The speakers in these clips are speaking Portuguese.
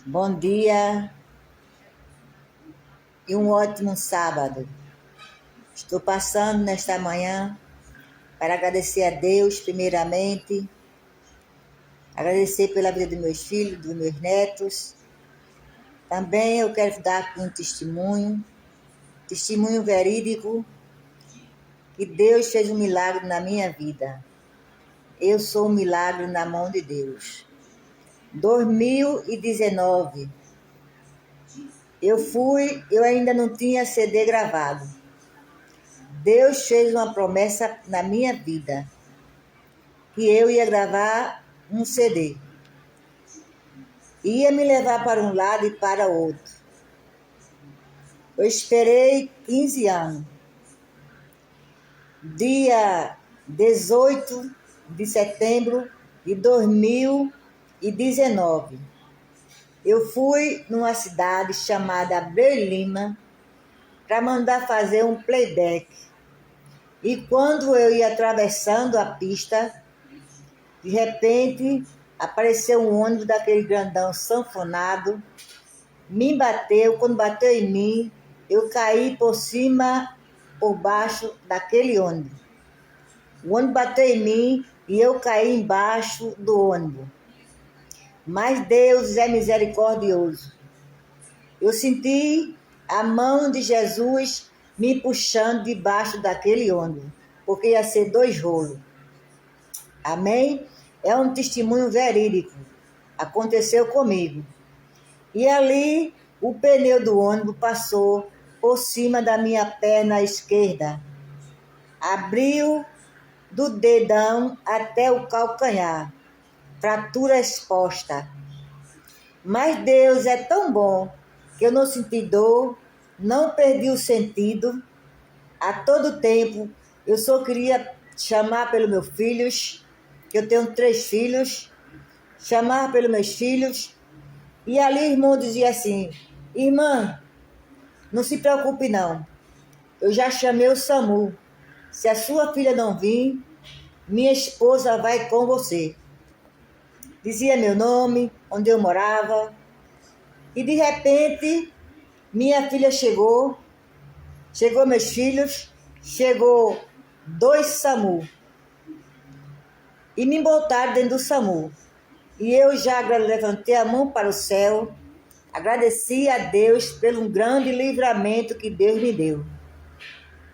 Bom dia e um ótimo sábado. Estou passando nesta manhã para agradecer a Deus, primeiramente, agradecer pela vida dos meus filhos, dos meus netos. Também eu quero dar aqui um testemunho verídico, que Deus fez um milagre na minha vida. Eu sou um milagre na mão de Deus. 2019, eu ainda não tinha CD gravado. Deus fez uma promessa na minha vida, que eu ia gravar um CD. Ia me levar para um lado e para o outro. Eu esperei 15 anos. Dia 18 de setembro de 2019, eu fui numa cidade chamada Berlina para mandar fazer um playback. E quando eu ia atravessando a pista, de repente apareceu um ônibus daquele grandão sanfonado, me bateu. Quando bateu em mim, eu caí por cima, por baixo daquele ônibus. O ônibus bateu em mim e eu caí embaixo do ônibus. Mas Deus é misericordioso. Eu senti a mão de Jesus me puxando debaixo daquele ônibus, porque ia ser 2 rolos. Amém? É um testemunho verídico. Aconteceu comigo. E ali o pneu do ônibus passou por cima da minha perna esquerda. Abriu do dedão até o calcanhar. Fratura exposta. Mas Deus é tão bom que eu não senti dor, não perdi o sentido. A todo tempo eu só queria chamar pelos meus filhos, que eu tenho 3 filhos, chamar pelos meus filhos. E ali o irmão dizia assim: irmã, não se preocupe não, eu já chamei o SAMU. Se a sua filha não vir, minha esposa vai com você. Dizia meu nome, onde eu morava. E de repente, minha filha chegou meus filhos, chegou 2 SAMU. E me botaram dentro do SAMU. E eu já levantei a mão para o céu, agradeci a Deus pelo grande livramento que Deus me deu.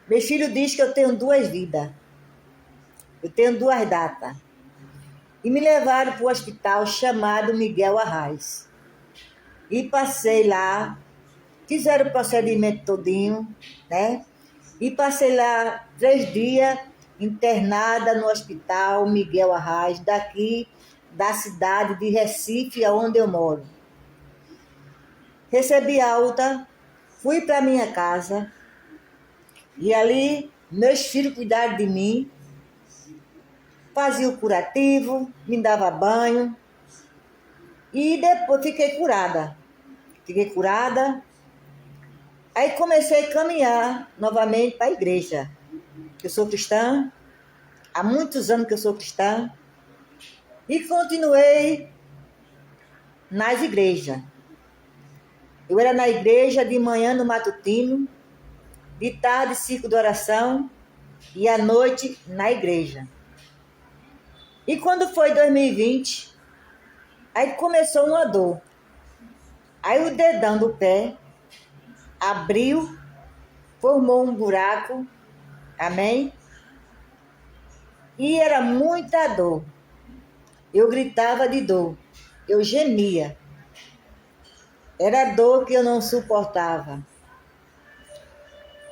Meu filho diz que eu tenho 2 vidas. Eu tenho 2 datas. E me levaram para o hospital chamado Miguel Arraes. E passei lá, fizeram o procedimento todinho, né? E passei lá 3 dias internada no hospital Miguel Arraes, daqui da cidade de Recife, onde eu moro. Recebi alta, fui para minha casa e ali meus filhos cuidaram de mim, faziam o curativo, me dava banho e depois fiquei curada. Aí comecei a caminhar novamente para a igreja. Eu sou cristã, há muitos anos que eu sou cristã, e continuei nas igrejas. Eu era na igreja de manhã no matutino, de tarde círculo de oração e à noite na igreja. E quando foi 2020, aí começou uma dor. Aí o dedão do pé abriu, formou um buraco, amém? E era muita dor. Eu gritava de dor, eu gemia. Era dor que eu não suportava.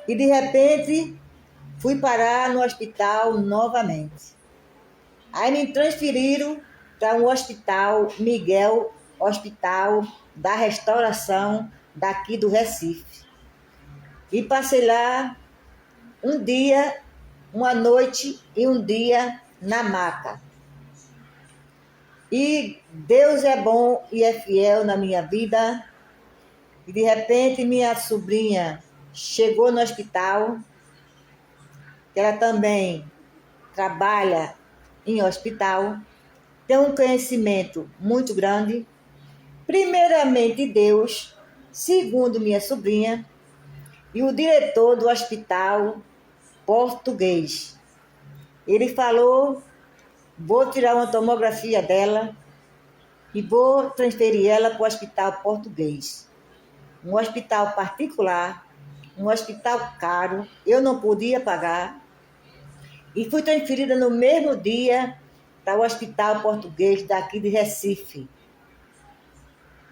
E de repente, fui parar no hospital novamente. Aí me transferiram para um hospital, Miguel, hospital da restauração daqui do Recife. E passei lá um dia, uma noite e um dia na maca. E Deus é bom e é fiel na minha vida. E de repente minha sobrinha chegou no hospital, que ela também trabalha em hospital, tem um conhecimento muito grande, Primeiramente Deus, segundo minha sobrinha, e o diretor do hospital português. Ele falou, vou tirar uma tomografia dela e vou transferir ela para o hospital português. Um hospital particular, um hospital caro, eu não podia pagar. E fui transferida no mesmo dia para o hospital português daqui de Recife.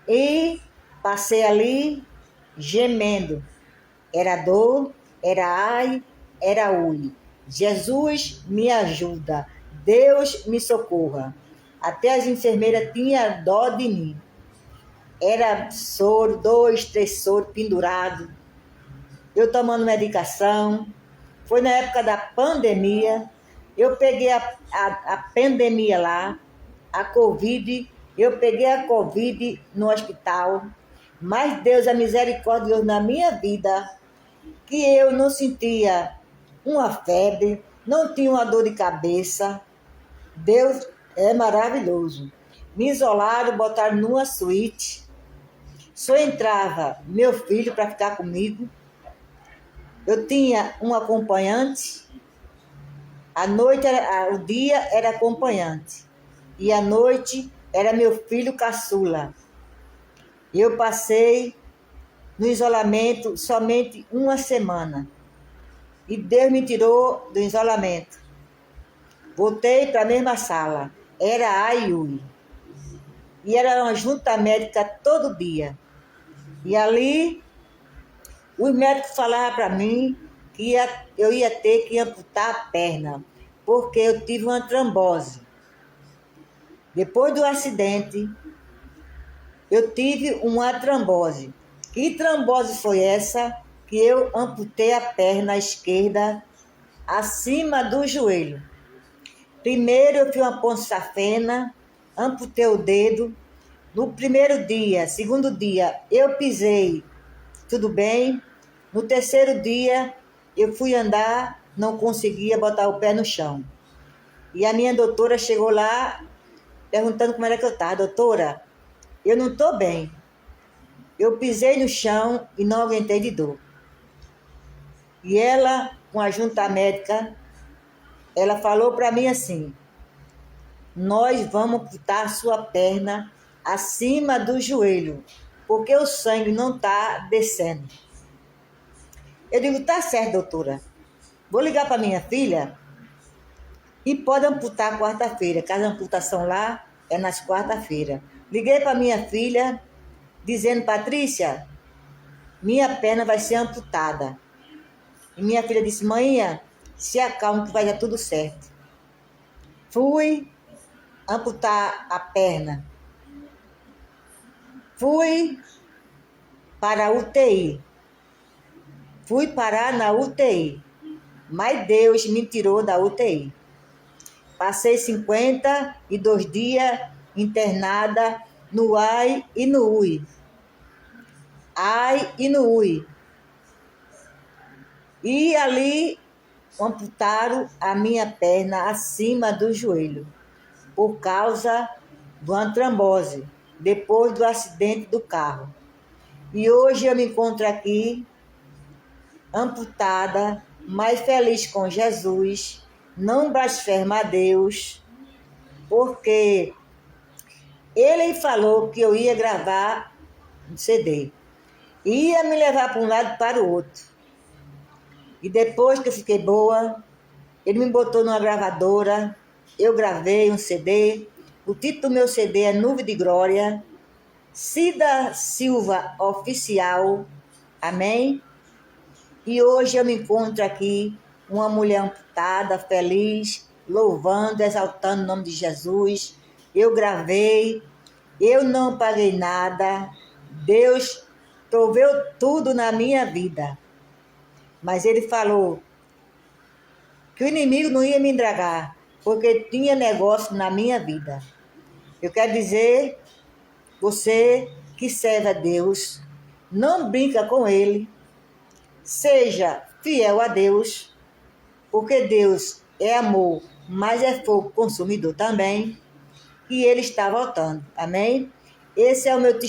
E passei ali gemendo. Era dor, era ai, era ui. Jesus me ajuda, Deus me socorra. Até as enfermeiras tinham dó de mim. Era soro, 2, 3 soros pendurados. Eu tomando medicação. Foi na época da pandemia. Eu peguei a pandemia lá, a Covid. Eu peguei a Covid no hospital. Mas Deus é misericordioso na minha vida, que eu não sentia uma febre, não tinha uma dor de cabeça. Deus é maravilhoso. Me isolaram, botaram numa suíte. Só entrava meu filho para ficar comigo. Eu tinha um acompanhante. A noite, o dia era acompanhante. E a noite era meu filho caçula. Eu passei no isolamento somente uma semana. E Deus me tirou do isolamento. Voltei para a mesma sala. Era a Yui. E era uma junta médica todo dia. E ali, os médicos falavam para mim que eu ia ter que amputar a perna, porque eu tive uma trombose. Depois do acidente, eu tive uma trombose. Que trombose foi essa? Que eu amputei a perna esquerda acima do joelho. Primeiro eu fiz uma ponte safena, amputei o dedo. No primeiro dia, segundo dia, eu pisei, tudo bem. No terceiro dia, eu fui andar, não conseguia botar o pé no chão. E a minha doutora chegou lá, perguntando como era que eu estava. Doutora, eu não estou bem. Eu pisei no chão e não aguentei de dor. E ela, com a junta médica, ela falou para mim assim, nós vamos amputar a sua perna acima do joelho, porque o sangue não está descendo. Eu digo, tá certo, doutora. Vou ligar para minha filha e pode amputar quarta-feira, que a amputação lá é nas quarta-feiras. Liguei para minha filha, dizendo, Patrícia, minha perna vai ser amputada. E minha filha disse, mãinha, se acalma que vai dar tudo certo. Fui amputar a perna. Fui para a UTI. Fui parar na UTI. Mas Deus me tirou da UTI. Passei 52 dias internada no AI e no UI. AI e no UI. E ali amputaram a minha perna acima do joelho, por causa de uma trombose, depois do acidente do carro. E hoje eu me encontro aqui, amputada, mas feliz com Jesus, não blasfema a Deus, porque Ele falou que eu ia gravar um CD, ia me levar para um lado e para o outro. E depois que eu fiquei boa, Ele me botou numa gravadora, eu gravei um CD, o título do meu CD é Nuvem de Glória, Cida Silva Oficial, amém? E hoje eu me encontro aqui, uma mulher amputada, feliz, louvando, exaltando o nome de Jesus. Eu gravei, eu não paguei nada, Deus proveu tudo na minha vida. Mas Ele falou que o inimigo não ia me indagar, porque tinha negócio na minha vida. Eu quero dizer, você que serve a Deus, não brinca com Ele, seja fiel a Deus, porque Deus é amor, mas é fogo consumidor também, e Ele está voltando, amém? Esse é o meu testemunho.